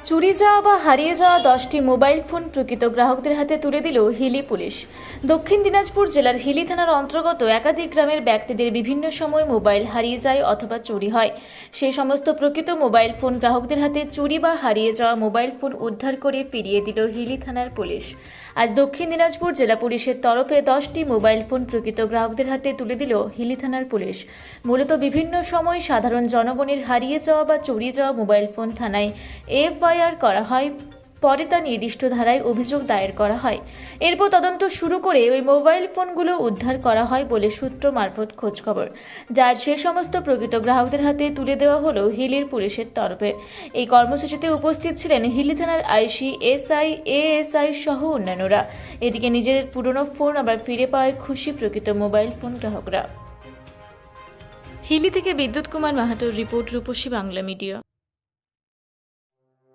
চুরি যাওয়া বা হারিয়ে যাওয়া 10টি মোবাইল ফোন প্রকৃত গ্রাহকদের হাতে তুলে দিল হিলি পুলিশ। দক্ষিণ দিনাজপুর জেলার হিলি থানার অন্তর্গত একাধিক গ্রামের ব্যক্তিদের বিভিন্ন সময় মোবাইল হারিয়ে যায় অথবা চুরি হয়। সেই সমস্ত প্রকৃত মোবাইল ফোন গ্রাহকদের হাতে চুরি বা হারিয়ে যাওয়া মোবাইল ফোন উদ্ধার করে ফিরিয়ে দিল হিলি থানার পুলিশ। আজ দক্ষিণ দিনাজপুর জেলা পুলিশের তরফে 10টি মোবাইল ফোন প্রকৃত গ্রাহকদের হাতে তুলে দিল হিলি থানার পুলিশ। মূলত বিভিন্ন সময় সাধারণ জনগণের হারিয়ে যাওয়া বা চুরি যাওয়া মোবাইল ফোন থানায় এফআইআর করা হয়, পরে তা নির্দিষ্ট ধারায় অভিযোগ দায়ের করা হয়। এরপর তদন্ত শুরু করে ওই মোবাইল ফোনগুলো উদ্ধার করা হয় বলে সূত্র মারফত খোঁজখবর, যা সে সমস্ত প্রকৃত গ্রাহকদের হাতে তুলে দেওয়া হলো হিলির পুলিশের তরফে। এই কর্মসূচিতে উপস্থিত ছিলেন হিলি থানার আইসি, এসআই, এএসআই সহ অন্যান্যরা। এদিকে নিজের পুরনো ফোন আবার ফিরে পাওয়ায় খুশি প্রকৃত মোবাইল ফোন গ্রাহকরা। হিলি থেকে বিদ্যুৎ কুমার মাহাতোর রিপোর্ট, রূপসী বাংলা মিডিয়া।